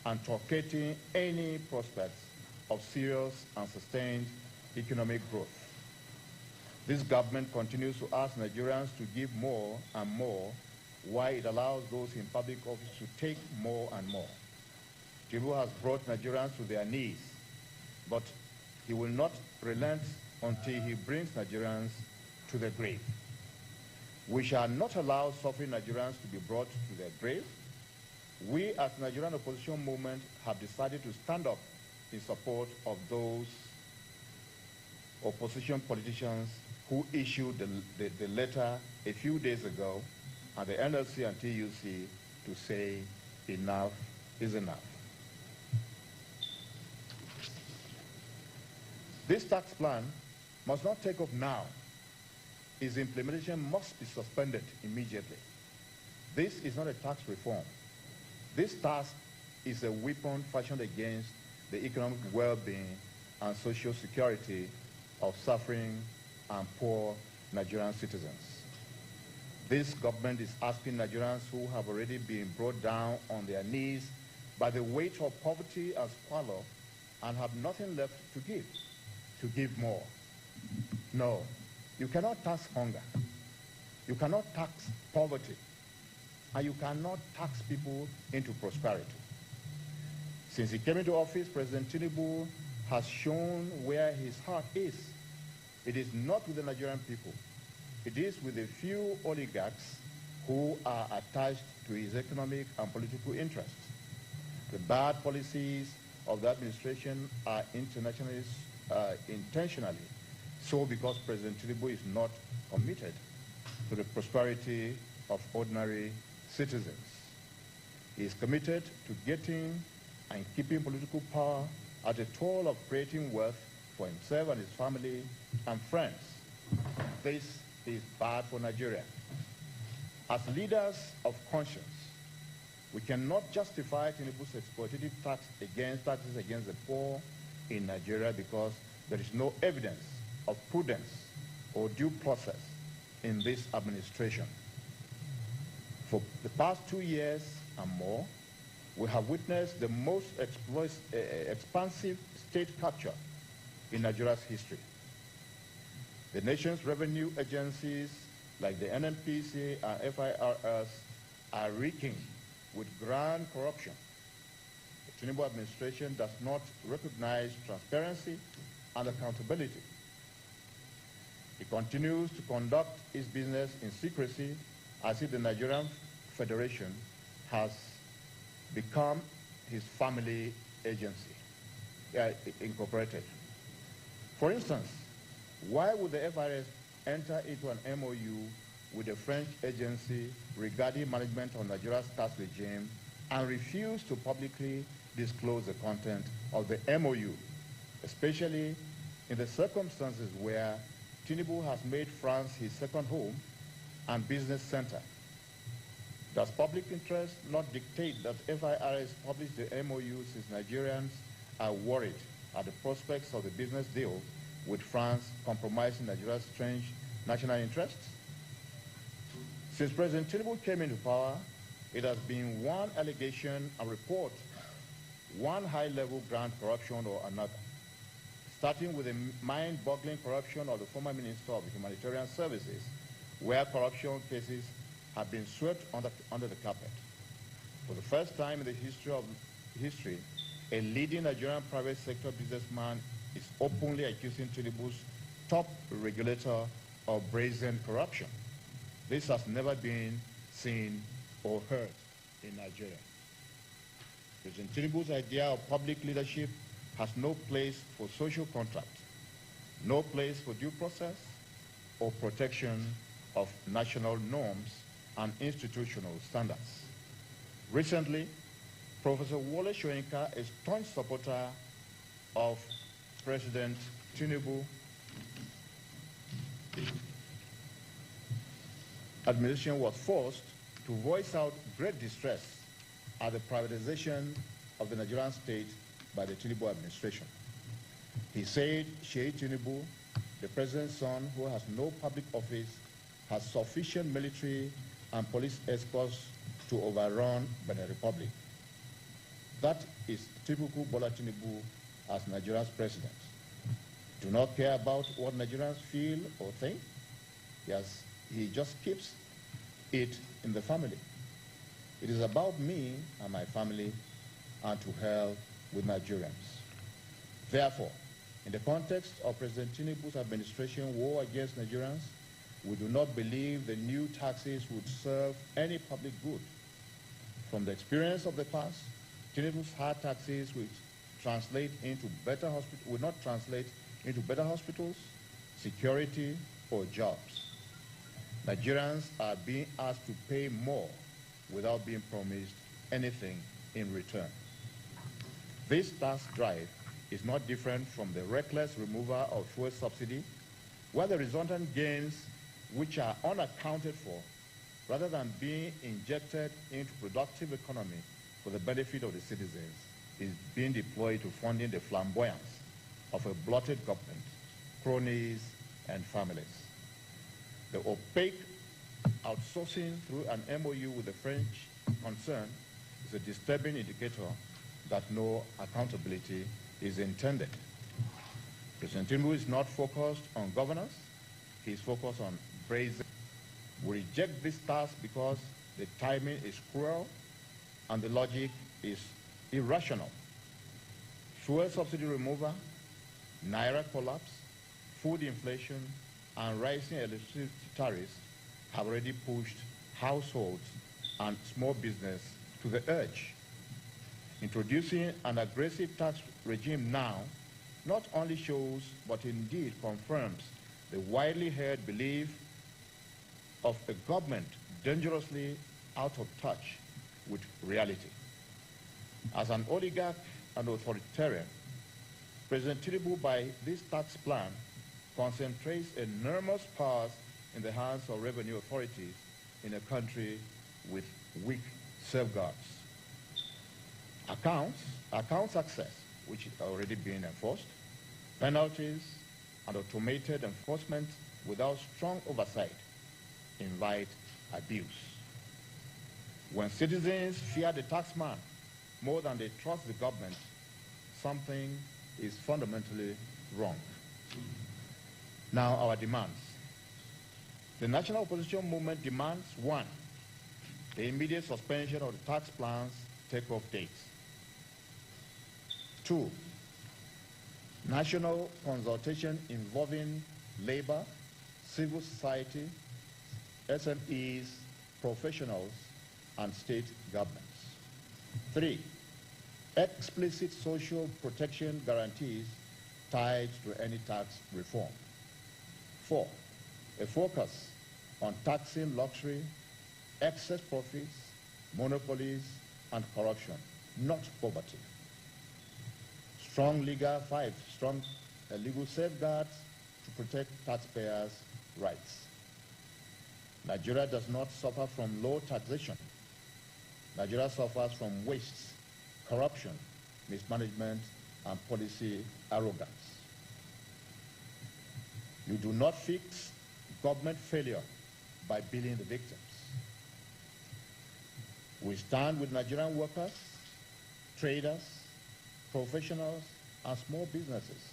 and truncating any prospects of serious and sustained economic growth. This government continues to ask Nigerians to give more and more, while it allows those in public office to take more and more. Tinubu has brought Nigerians to their knees, but he will not relent until he brings Nigerians to the grave. We shall not allow suffering Nigerians to be brought to their grave. We, as the Nigerian opposition movement, have decided to stand up in support of those opposition politicians who issued the letter a few days ago, and the NLC and TUC to say enough is enough. This tax plan must not take off now. Its implementation must be suspended immediately. This is not a tax reform. This tax is a weapon fashioned against the economic well-being and social security of suffering and poor Nigerian citizens. This government is asking Nigerians who have already been brought down on their knees by the weight of poverty and squalor and have nothing left to give more. No, you cannot tax hunger. You cannot tax poverty. And you cannot tax people into prosperity. Since he came into office, President Tinubu has shown where his heart is. It is not with the Nigerian people. It is with a few oligarchs who are attached to his economic and political interests. The bad policies of the administration are intentionally so because President Tinubu is not committed to the prosperity of ordinary citizens. He is committed to getting and keeping political power at a toll of creating wealth for himself and his family and friends. This is bad for Nigeria. As leaders of conscience, we cannot justify Tinubu's exploitative taxes against the poor in Nigeria because there is no evidence of prudence or due process in this administration. For the past 2 years and more, we have witnessed the most expansive state capture in Nigeria's history. The nation's revenue agencies like the NNPC and FIRS are reeking with grand corruption. The Tinubu administration does not recognize transparency and accountability. It continues to conduct its business in secrecy as if the Nigerian Federation has become his family agency, incorporated. For instance, why would the FIRS enter into an MOU with a French agency regarding management of Nigeria's tax regime and refuse to publicly disclose the content of the MOU, especially in the circumstances where Tinubu has made France his second home and business center? Does public interest not dictate that FIRS publish the MOU since Nigerians are worried at the prospects of the business deal with France compromising Nigeria's strange national interests? Since President Tinubu came into power, it has been one allegation and report, one high-level grand corruption or another, starting with the mind-boggling corruption of the former Minister of Humanitarian Services, where corruption cases have been swept under the carpet. For the first time in the history, a leading Nigerian private sector businessman is openly accusing Tinubu's top regulator of brazen corruption. This has never been seen or heard in Nigeria. President Tinubu's idea of public leadership has no place for social contract, no place for due process or protection of national norms and institutional standards. Recently, Professor Wole Soyinka, a staunch supporter of President Tinubu administration, was forced to voice out great distress at the privatization of the Nigerian state by the Tinubu administration. He said Sheikh Tinubu, the president's son, who has no public office, has sufficient military and police escorts to overrun Benin Republic. That is typical Bola Tinubu as Nigeria's president. Do not care about what Nigerians feel or think. Yes, he just keeps it in the family. It is about me and my family, and to hell with Nigerians. Therefore, in the context of President Tinubu's administration war against Nigerians, we do not believe the new taxes would serve any public good. From the experience of the past, Tinubu's hard taxes would not translate into better hospitals, security, or jobs. Nigerians are being asked to pay more without being promised anything in return. This tax drive is not different from the reckless removal of fuel subsidy, where the resultant gains, which are unaccounted for, rather than being injected into productive economy for the benefit of the citizens, is being deployed to funding the flamboyance of a blotted government, cronies, and families. The opaque outsourcing through an MOU with the French concern is a disturbing indicator that no accountability is intended. President Tinubu is not focused on governance, he is focused on brazen. We reject this task because the timing is cruel and the logic is irrational. Fuel subsidy removal, naira collapse, food inflation, and rising electricity tariffs have already pushed households and small business to the edge. Introducing an aggressive tax regime now not only shows, but indeed confirms, the widely held belief of a government dangerously out of touch with reality. As an oligarch and authoritarian, President Tinubu, by this tax plan, concentrates enormous powers in the hands of revenue authorities in a country with weak safeguards. Accounts access, which is already being enforced, penalties, and automated enforcement without strong oversight invite abuse. When citizens fear the taxman more than they trust the government, something is fundamentally wrong. Now, our demands. The National Opposition Movement demands: 1, the immediate suspension of the tax plan's takeoff dates. 2, national consultation involving labor, civil society, SMEs, professionals, and state governments. 3, explicit social protection guarantees tied to any tax reform. 4, a focus on taxing luxury, excess profits, monopolies, and corruption, not poverty. 5, strong legal safeguards to protect taxpayers' rights. Nigeria does not suffer from low taxation. Nigeria suffers from wastes, corruption, mismanagement, and policy arrogance. You do not fix government failure by billing the victims. We stand with Nigerian workers, traders, professionals, and small businesses.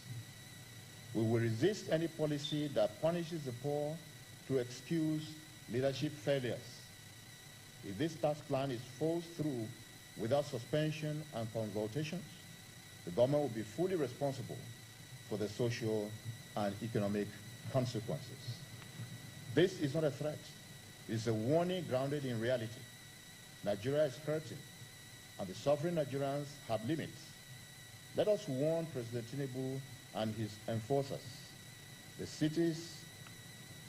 We will resist any policy that punishes the poor to excuse leadership failures. If this tax plan is forced through without suspension and consultations, the government will be fully responsible for the social and economic consequences. This is not a threat. It's a warning grounded in reality. Nigeria is hurting, and the suffering Nigerians have limits. Let us warn President Tinubu and his enforcers.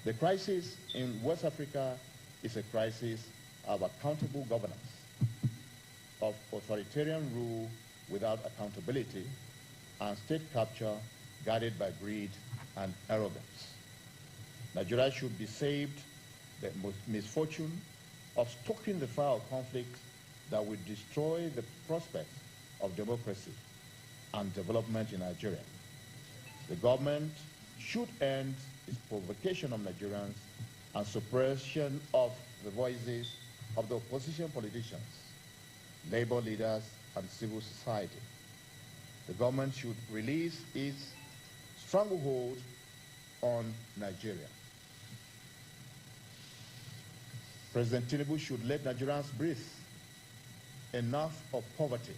The crisis in West Africa is a crisis of accountable governance, of authoritarian rule without accountability, and state capture guided by greed and arrogance. Nigeria should be saved the misfortune of stoking the fire of conflict that will destroy the prospects of democracy and development in Nigeria. The government should end its provocation of Nigerians and suppression of the voices of the opposition politicians, labor leaders, and civil society. The government should release its stranglehold on Nigeria. President Tinubu should let Nigerians breathe. Enough of poverty,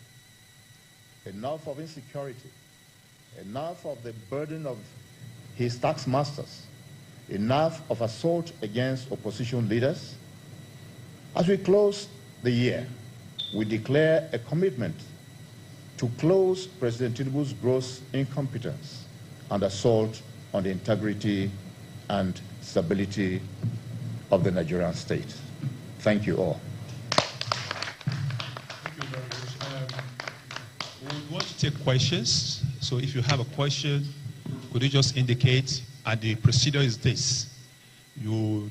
enough of insecurity, enough of the burden of his tax masters, enough of assault against opposition leaders. As we close the year, we declare a commitment to close President Tinubu's gross incompetence and assault on the integrity and stability of the Nigerian state. Thank you all. We want to take questions. So if you have a question, could you just indicate? And the procedure is this. You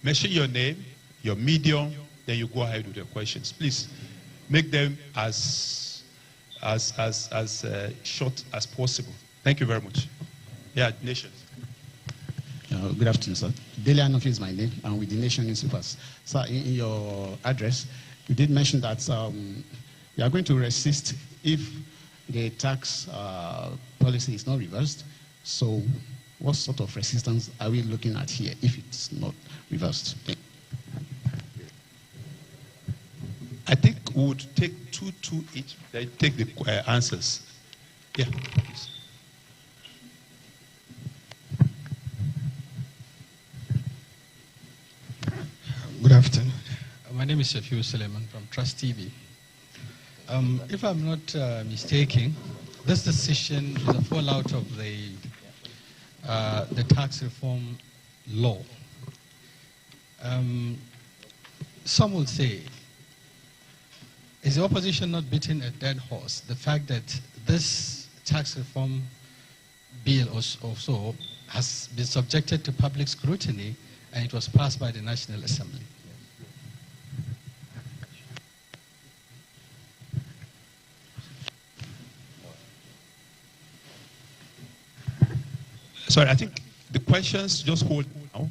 mention your name, your medium, then you go ahead with your questions. Please make them as short as possible. Thank you very much. Yeah, Nation. Good afternoon, sir. Daily Anofi is my name, and with the Nation newspapers. Sir, in your address, you did mention that you are going to resist if the tax policy is not reversed. So what sort of resistance are we looking at here if it's not reversed? I think we would take two each, then take the answers. Yeah, please. Good afternoon. My name is Shafiu Suleiman from Trust TV. If I'm not mistaken, this decision is a fallout of the tax reform law. Some will say, is the opposition not beating a dead horse? The fact that this tax reform bill also has been subjected to public scrutiny and it was passed by the National Assembly. Sorry, I think the questions just hold now.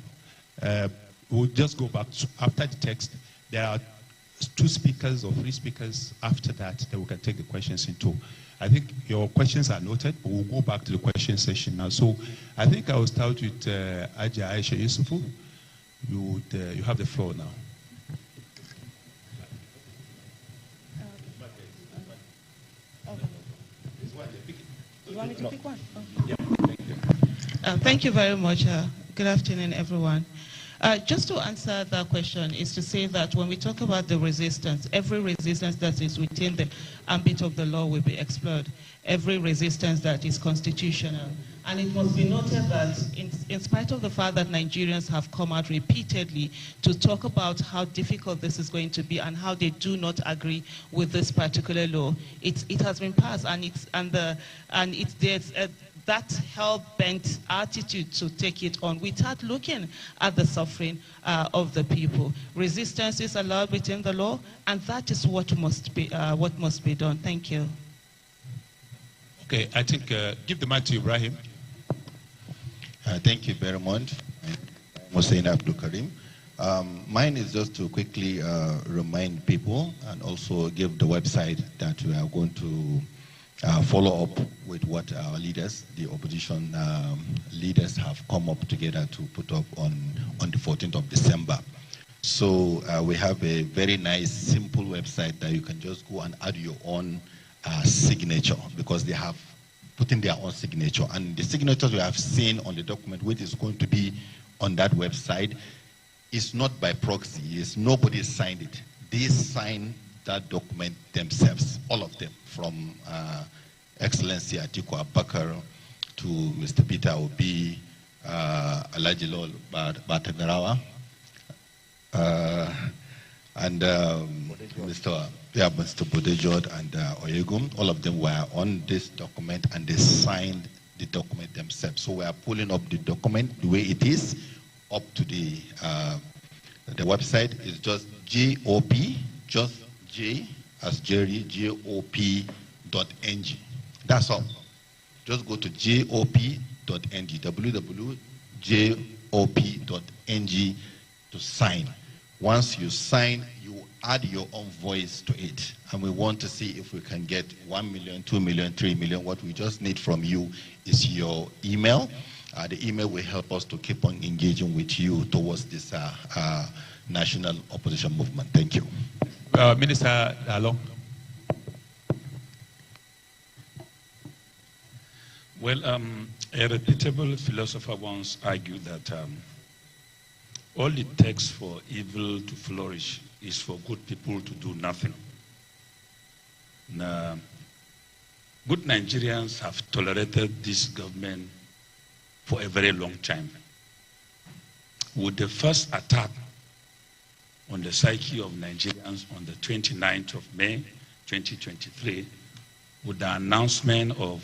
We'll just go back to, after the text. There are 2 speakers or 3 speakers after that, then we can take the questions in two. I think your questions are noted, but we'll go back to the question session now. So I think I will start with Aja Aisha Yusufu. You have the floor now. You want me to pick one? Yeah. Thank you very much. Good afternoon, everyone. Just to answer that question is to say that when we talk about the resistance, every resistance that is within the ambit of the law will be explored. Every resistance that is constitutional. And it must be noted that in spite of the fact that Nigerians have come out repeatedly to talk about how difficult this is going to be and how they do not agree with this particular law, it has been passed, and there's that hell-bent attitude to take it on without looking at the suffering of the people. Resistance is allowed within the law, and that is what must be done. Thank you. Okay, I think give the mic to Ibrahim. Thank you very much, Hussein Abdul Karim. Mine is just to quickly remind people and also give the website that we are going to follow up with what our leaders, the opposition leaders, have come up together to put up on the 14th of December. So we have a very nice, simple website that you can just go and add your own signature, because they have put in their own signature. And the signatures we have seen on the document, which is going to be on that website, is not by proxy. Nobody signed it. They signed that document themselves, all of them, from Excellency Atiku Abubakar to Mr. Peter Obi, Alhaji Lol Batagarawa, and Mr. Bodejod and Oyegum. All of them were on this document and they signed the document themselves. So we are pulling up the document the way it is up to the website is just GOP, just J as Jerry, GOP.ng. That's all. Just go to GOP.ng, www.jop.ng to sign. Once you sign, you add your own voice to it. And we want to see if we can get 1 million, 2 million, 3 million. What we just need from you is your email. The email will help us to keep on engaging with you towards this national opposition movement. Thank you. Minister Dalong. Well, a reputable philosopher once argued that all it takes for evil to flourish is for good people to do nothing. Now, good Nigerians have tolerated this government for a very long time. With the first attack on the psyche of Nigerians on the 29th of May, 2023, with the announcement of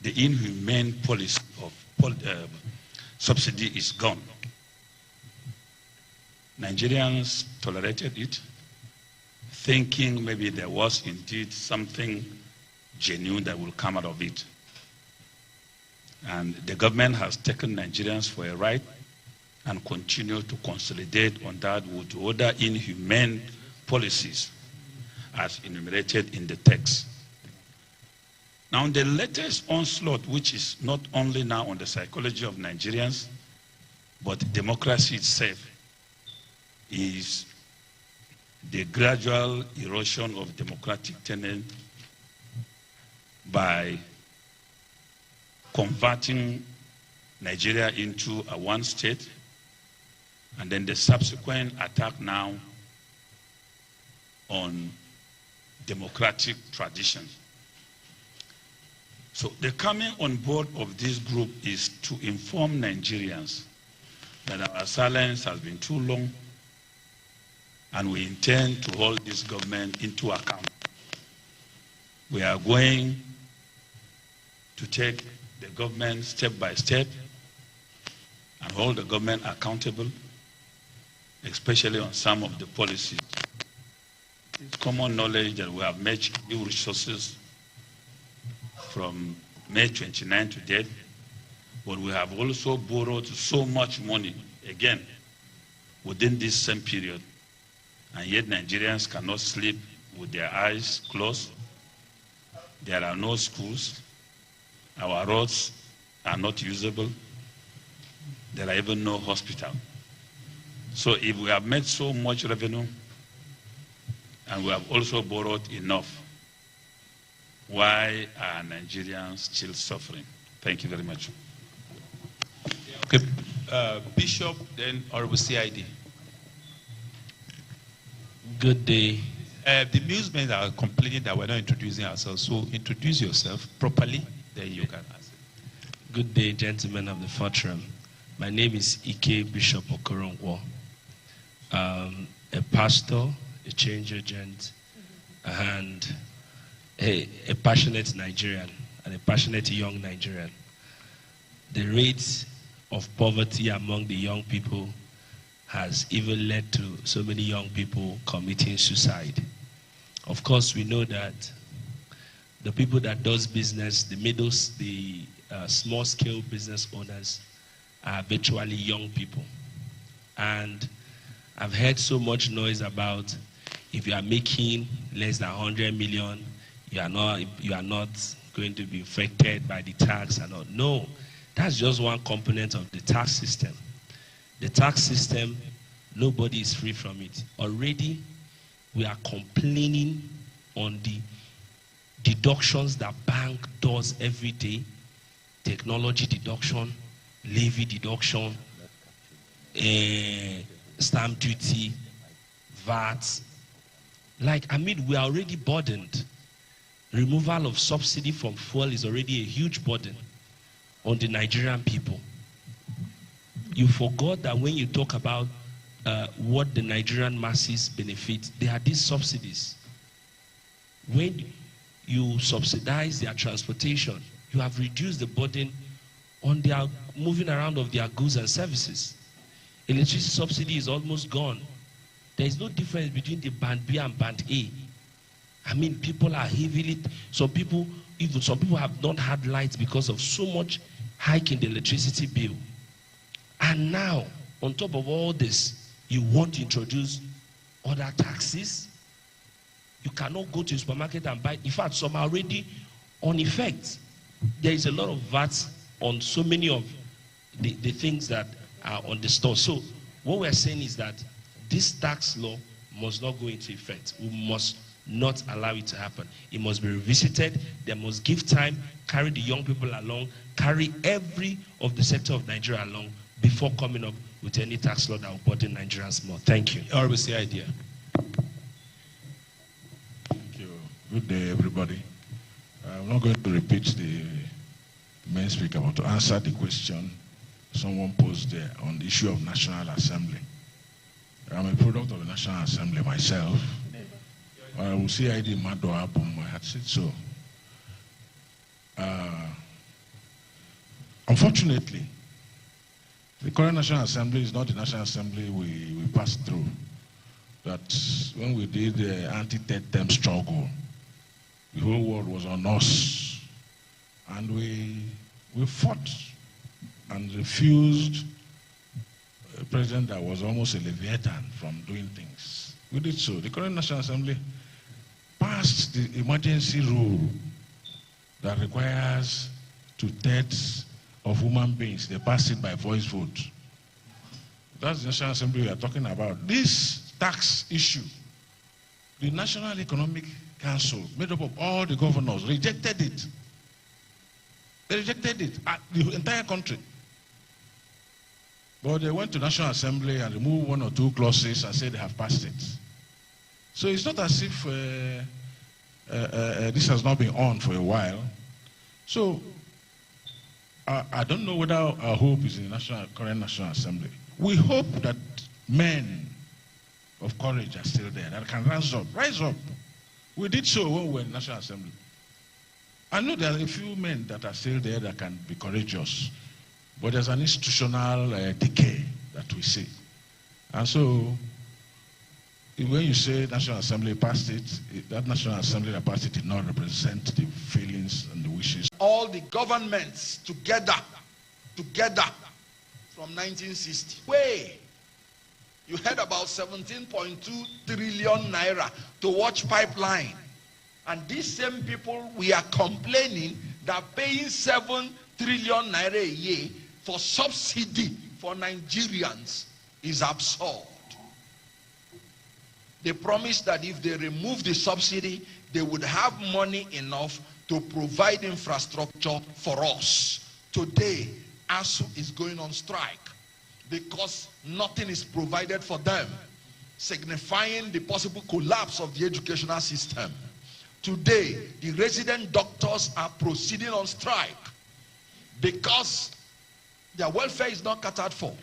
the inhumane policy of subsidy is gone. Nigerians tolerated it, thinking maybe there was indeed something genuine that will come out of it. And the government has taken Nigerians for a ride and continue to consolidate on that with other inhumane policies as enumerated in the text. Now, the latest onslaught, which is not only now on the psychology of Nigerians, but democracy itself, is the gradual erosion of democratic tenet by converting Nigeria into a one state, and then the subsequent attack now on democratic traditions. So the coming on board of this group is to inform Nigerians that our silence has been too long, and we intend to hold this government into account. We are going to take the government step by step and hold the government accountable, especially on some of the policies. It's common knowledge that we have made new resources from May 29 to date, but we have also borrowed so much money, again, within this same period, and yet Nigerians cannot sleep with their eyes closed. There are no schools. Our roads are not usable. There are even no hospital. So if we have made so much revenue, and we have also borrowed enough, why are Nigerians still suffering? Thank you very much. Okay, Bishop, then Honorable CID. Good day. The newsmen are complaining that we're not introducing ourselves, so introduce yourself properly, then you can answer. Good day, gentlemen of the Fortran. My name is Ike Bishop Okorongwo. A pastor, a change agent, and a passionate Nigerian, and a passionate young Nigerian. The rate of poverty among the young people has even led to so many young people committing suicide. Of course, we know that the people that does business, the small-scale business owners, are virtually young people. And I've heard so much noise about if you are making less than 100 million, you are not going to be affected by the tax and all. No, that's just one component of the tax system. The tax system, nobody is free from it. Already, we are complaining on the deductions that bank does every day. Technology deduction, levy deduction, stamp duty, VAT. We are already burdened. Removal of subsidy from fuel is already a huge burden on the Nigerian people. You forgot that when you talk about what the Nigerian masses benefit, there are these subsidies. When you subsidize their transportation, you have reduced the burden on their moving around of their goods and services. Electricity subsidy is almost gone. There is no difference between the band B and band A. I mean, people are heavily, some people have not had lights because of so much hike in the electricity bill. And now, on top of all this, you want to introduce other taxes. You cannot go to a supermarket and buy. In fact, some are already on effect. There is a lot of VAT on so many of the things that are on the store. So what we're saying is that this tax law must not go into effect. We must not allow it to happen. It must be revisited. They must give time, carry the young people along, carry every of the sector of Nigeria along before coming up with any tax law that will burden Nigerians more. Thank you. RBC idea. Thank you. Good day, everybody. I'm not going to repeat the main speaker, but to answer the question someone posed there on the issue of National Assembly. I'm a product of the National Assembly myself. I will see ID Mado Abum, I had said so. Unfortunately, the current National Assembly is not the National Assembly we passed through. That when we did the anti-third term struggle, the whole world was on us. And we fought and refused a president that was almost a Leviathan from doing things. We did so. The current National Assembly passed the emergency rule that requires 2/3 of human beings. They passed it by voice vote. That's the National Assembly we are talking about. This tax issue, the National Economic Council, made up of all the governors, rejected it. They rejected it, the entire country. But they went to National Assembly and removed 1 or 2 clauses and said they have passed it. So it's not as if this has not been on for a while. So I don't know whether our hope is in the current National Assembly. We hope that men of courage are still there, that can rise up. Rise up. We did so when we were in the National Assembly. I know there are a few men that are still there that can be courageous, but there's an institutional decay that we see. And so, when you say National Assembly passed it, that National Assembly that passed it did not represent the feelings and the wishes. All the governments together from 1960. You had about 17.2 trillion naira to watch pipeline. And these same people, we are complaining that paying 7 trillion naira a year for subsidy for Nigerians is absurd. They promised that if they remove the subsidy, they would have money enough to provide infrastructure for us. Today, ASU is going on strike because nothing is provided for them, signifying the possible collapse of the educational system. Today, the resident doctors are proceeding on strike because their welfare is not catered for,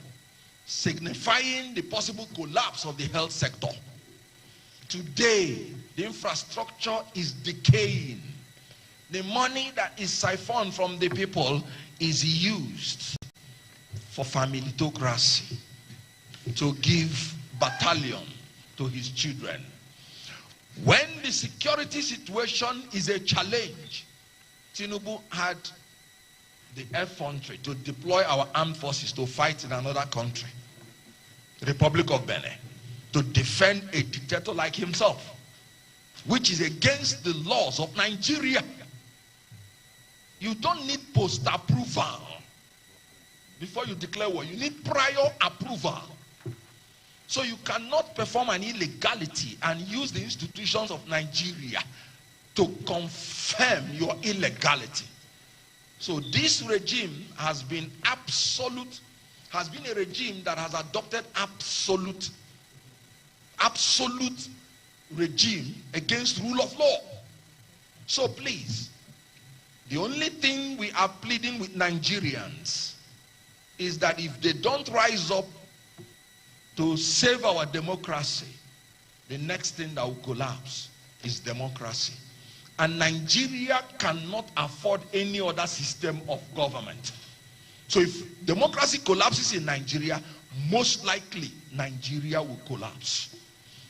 signifying the possible collapse of the health sector. Today, the infrastructure is decaying. The money that is siphoned from the people is used for familitocracy, to give battalion to his children. When the security situation is a challenge, Tinubu had the effrontery to deploy our armed forces to fight in another country, the Republic of Benin, to defend a dictator like himself, which is against the laws of Nigeria. You don't need post-approval before you declare war. You need prior approval. So you cannot perform an illegality and use the institutions of Nigeria to confirm your illegality. So this regime has been a regime that has adopted absolute regime against rule of law. So please, the only thing we are pleading with Nigerians is that if they don't rise up to save our democracy, the next thing that will collapse is democracy. And Nigeria cannot afford any other system of government. So if democracy collapses in Nigeria, most likely Nigeria will collapse.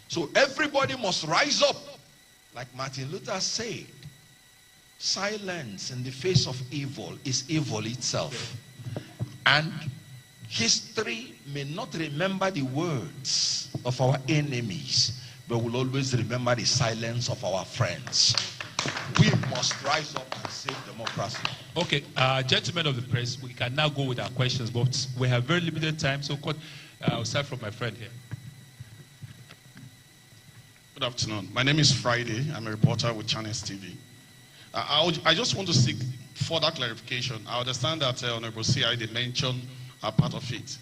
So everybody must rise up. Like Martin Luther said, silence in the face of evil is evil itself. And history may not remember the words of our enemies, but we'll always remember the silence of our friends. We must rise up and save democracy. Okay, gentlemen of the press, we can now go with our questions, but we have very limited time, so I'll start from my friend here. Good afternoon. My name is Friday. I'm a reporter with Channels TV. I just want to seek further clarification. I understand that Honorable CID mentioned a part of it.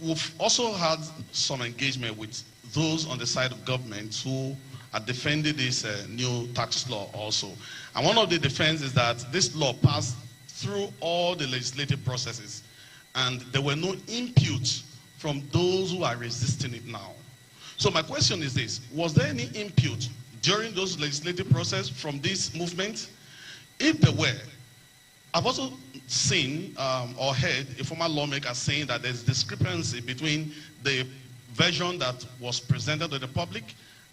We've also had some engagement with those on the side of government who are defending this new tax law also. And one of the defense is that this law passed through all the legislative processes and there were no inputs from those who are resisting it now. So my question is this: was there any input during those legislative process from this movement? If there were, I've also seen or heard a former lawmaker saying that there's discrepancy between the version that was presented to the public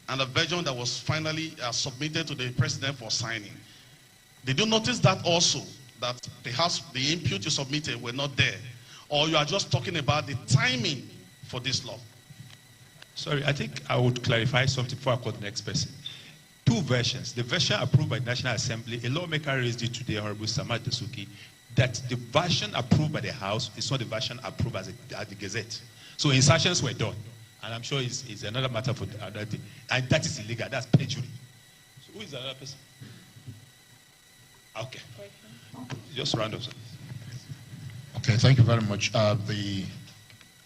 and the version that was finally submitted to the president for signing. Did you notice that also, that perhaps the input you submitted were not there? Or you are just talking about the timing for this law? Sorry, I think I would clarify something before I call the next person. Two versions. The version approved by the National Assembly, a lawmaker raised it to the Honorable Samad Dasuki, that the version approved by the House is not the version approved as the Gazette. So insertions were done. And I'm sure it's another matter for another day. And that is illegal. That's perjury. So who is the other person? Okay. Just round up. Okay, thank you very much. The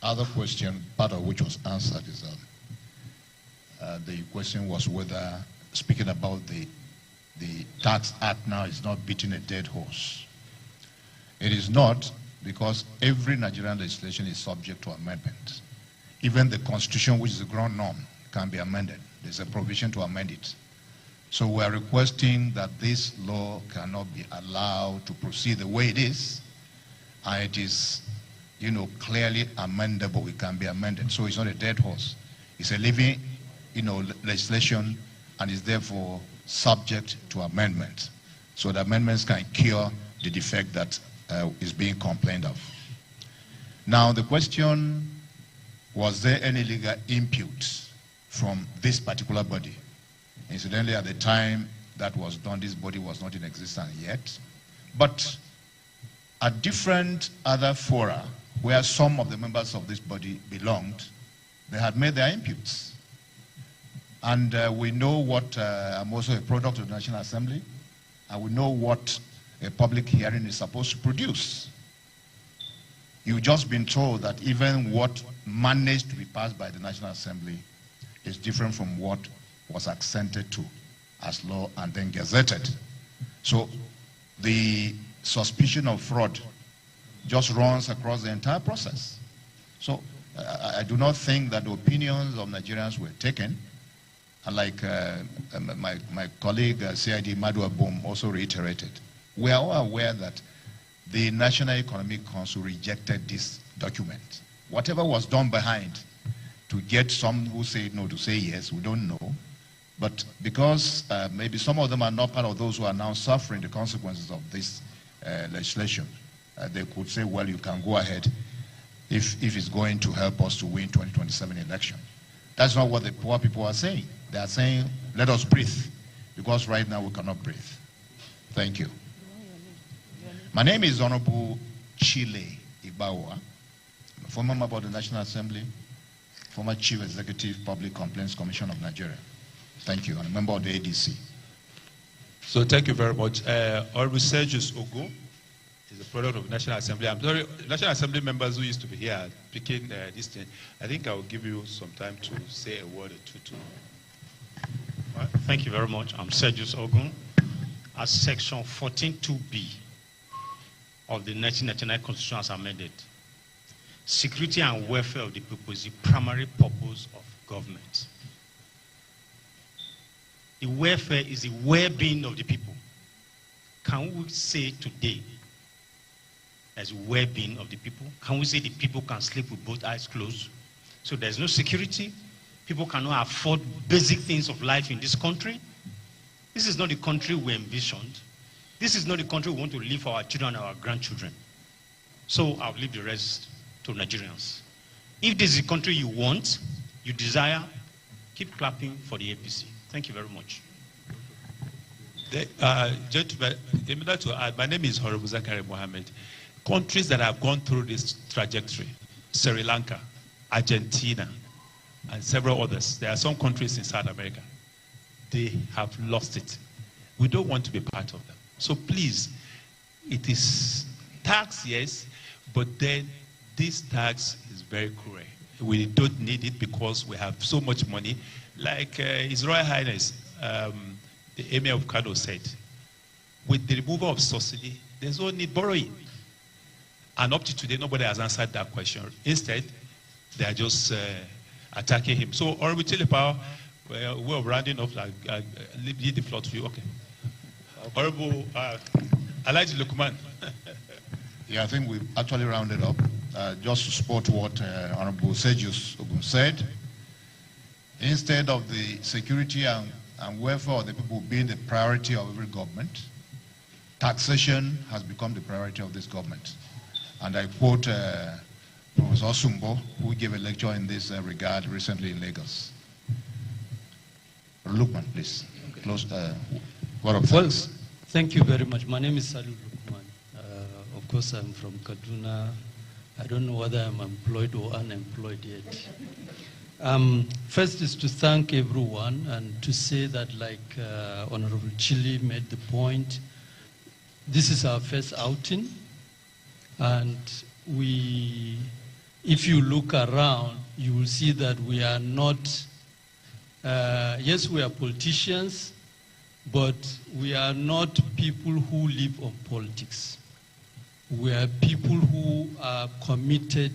other question, part of which was answered, is the question was whether, speaking about the Tax Act now is not beating a dead horse. It is not, because every Nigerian legislation is subject to amendment. Even the Constitution, which is the ground norm, can be amended. There's a provision to amend it. So we are requesting that this law cannot be allowed to proceed the way it is, and it is, clearly amendable. It can be amended. So it's not a dead horse. It's a living, legislation, and is therefore subject to amendment. So the amendments can cure the defect that is being complained of. Now the question, was there any legal input from this particular body? Incidentally, at the time that was done, this body was not in existence yet. But at different other fora, where some of the members of this body belonged, they had made their inputs. And we know what, I'm also a product of the National Assembly, and we know what a public hearing is supposed to produce. You've just been told that even what managed to be passed by the National Assembly is different from what was accented to as law and then gazetted. So the suspicion of fraud just runs across the entire process. So I do not think that the opinions of Nigerians were taken. And like my colleague CID Madu Abom also reiterated, we are all aware that the National Economic Council rejected this document. Whatever was done behind to get some who say no to say yes, we don't know. But because maybe some of them are not part of those who are now suffering the consequences of this legislation, they could say, well, you can go ahead if it's going to help us to win 2027 election. That's not what the poor people are saying. They are saying, let us breathe, because right now we cannot breathe. Thank you. My name is Honorable Chile Igbawa. I'm a former member of the National Assembly, former Chief Executive Public Complaints Commission of Nigeria. Thank you. I'm a member of the ADC. So thank you very much. Honorable Sergius Ogo is a product of the National Assembly. I'm sorry, National Assembly members who used to be here picking this thing. I think I will give you some time to say a word or two too. Well, thank you very much. I'm Sergius Ogun. As Section 14(2)(b) of the 1999 Constitution as amended, security and welfare of the people is the primary purpose of government. The welfare is the well-being of the people. Can we say today there's well-being of the people? Can we say the people can sleep with both eyes closed? So there's no security. People cannot afford basic things of life in this country. This is not the country we envisioned. This is not the country we want to leave for our children and our grandchildren. So I'll leave the rest to Nigerians. If this is the country you want, you desire, keep clapping for the APC. Thank you very much. Gentlemen, in order to add, my name is Honorable Zachary Mohammed. Countries that have gone through this trajectory, Sri Lanka, Argentina, and several others. There are some countries in South America. They have lost it. We don't want to be part of them. So please, it is tax, yes, but then this tax is very cruel. We don't need it because we have so much money. Like His Royal Highness, the Emir of Kano said, with the removal of subsidy, there's no need borrowing. And up to today, nobody has answered that question. Instead, they are just attacking him. So, Honorable Telepower, we're rounding off, leave the floor to you. Okay. Honorable Elijah Lukman. Yeah, I think we've actually rounded up. Just to support what Honorable Sejus Ogun said, instead of the security and welfare of the people being the priority of every government, taxation has become the priority of this government. And I quote Professor Sumbo, who gave a lecture in this regard recently in Lagos. Lukman, please. Close word of thanks. Well, thank you very much. My name is Salud Lukman. Of course, I'm from Kaduna. I don't know whether I'm employed or unemployed yet. First is to thank everyone and to say that, like Honorable Chili made the point, this is our first outing. And if you look around, you will see that we are not, yes, we are politicians, but we are not people who live on politics. We are people who are committed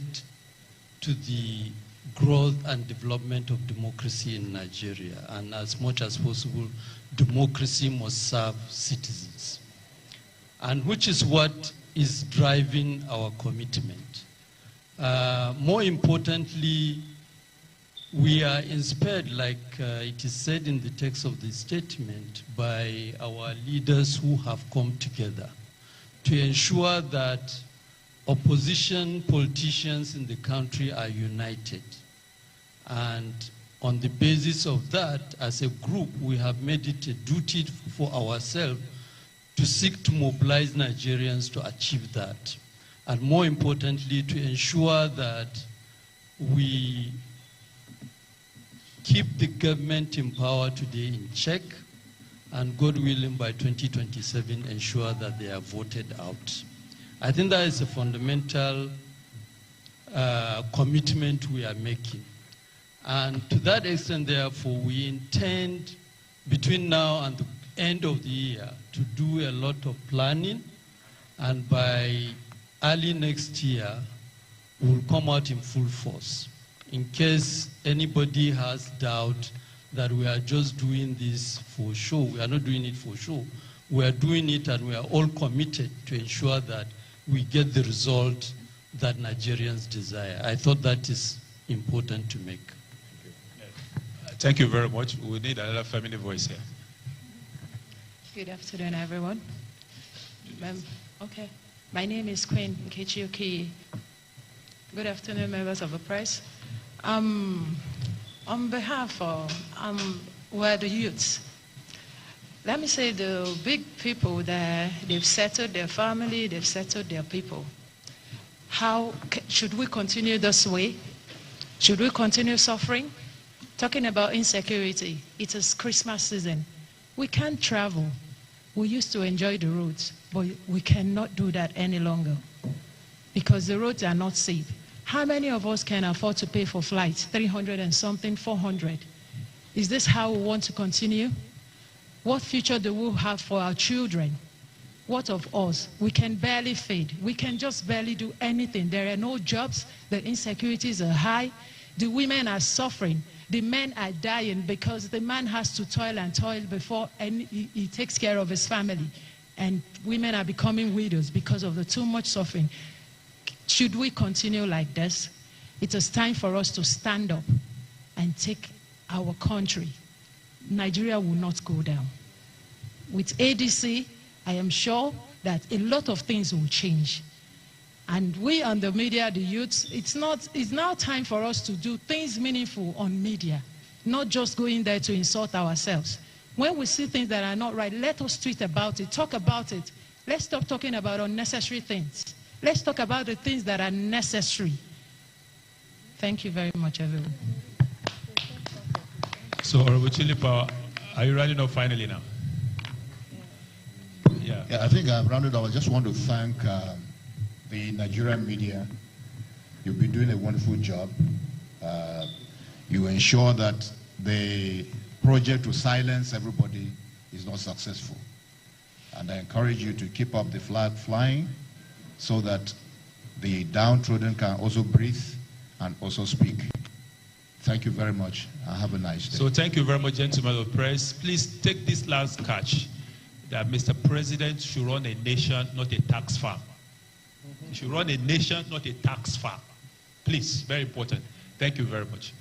to the growth and development of democracy in Nigeria. And as much as possible, democracy must serve citizens. And which is what is driving our commitment. More importantly, we are inspired, like it is said in the text of the statement, by our leaders who have come together to ensure that opposition politicians in the country are united. And on the basis of that, as a group, we have made it a duty for ourselves to seek to mobilize Nigerians to achieve that. And more importantly, to ensure that we keep the government in power today in check, and God willing, by 2027, ensure that they are voted out. I think that is a fundamental commitment we are making. And to that extent, therefore, we intend, between now and the end of the year, to do a lot of planning, and by early next year, we'll come out in full force. In case anybody has doubt that we are just doing this for show, we are not doing it for show. We are doing it, and we are all committed to ensure that we get the result that Nigerians desire. I thought that is important to make. Thank you very much. We need another family voice here. Good afternoon, everyone. Okay. My name is Queen Nkechi Okiyi. Good afternoon, members of the press. On behalf of we're the youths. Let me say the big people there, they've settled their family, they've settled their people. How should we continue this way? Should we continue suffering? Talking about insecurity, it is Christmas season. We can't travel. We used to enjoy the roads, but we cannot do that any longer because the roads are not safe. How many of us can afford to pay for flights, 300 and something, 400? Is this how we want to continue? What future do we have for our children? What of us? We can barely feed. We can just barely do anything. There are no jobs. The insecurities are high. The women are suffering. The men are dying because the man has to toil and toil before he takes care of his family. And women are becoming widows because of the too much suffering. Should we continue like this? It is time for us to stand up and take our country. Nigeria will not go down. With ADC, I am sure that a lot of things will change. And we on the media, the youths, it's now time for us to do things meaningful on media. not just going there to insult ourselves. When we see things that are not right, let us tweet about it, talk about it. Let's stop talking about unnecessary things. Let's talk about the things that are necessary. Thank you very much, everyone. So, Honorable Chilipa, are you running up finally now? Yeah. I think I've rounded up. I just want to thank the Nigerian media. You've been doing a wonderful job. You ensure that the project to silence everybody is not successful. And I encourage you to keep up the flag flying so that the downtrodden can also breathe and also speak. Thank you very much, and have a nice day. So thank you very much, gentlemen of press. Please take this last catch that Mr. President should run a nation, not a tax farm. He should run a nation, not a tax farm. Please, very important. Thank you very much.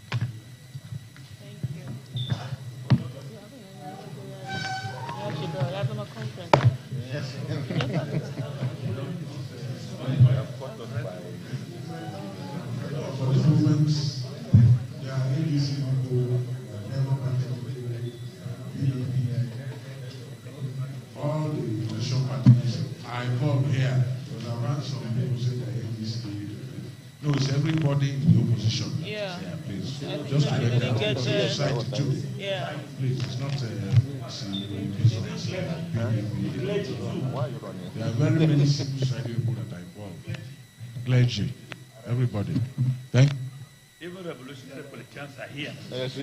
All the opposition parties are involved here. Because I've heard some people say that ADC. No, it's everybody in the opposition. Yeah. Please. I Just to think let we get the society too. Yeah. Please, it's not business. There are very many civil society people that are involved. Clergy, everybody. Thank you. Even revolutionary politicians are here. See,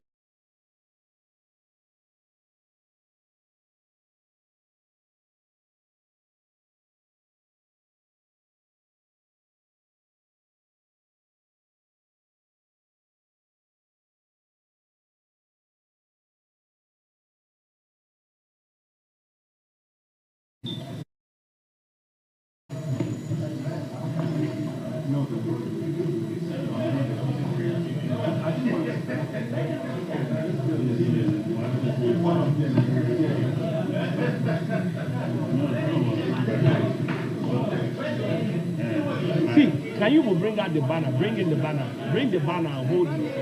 can you bring out the banner? Bring in the banner. Bring the banner and hold it.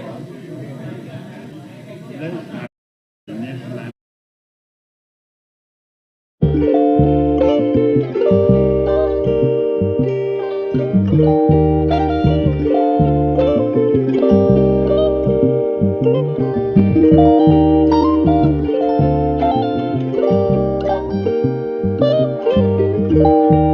Thank you.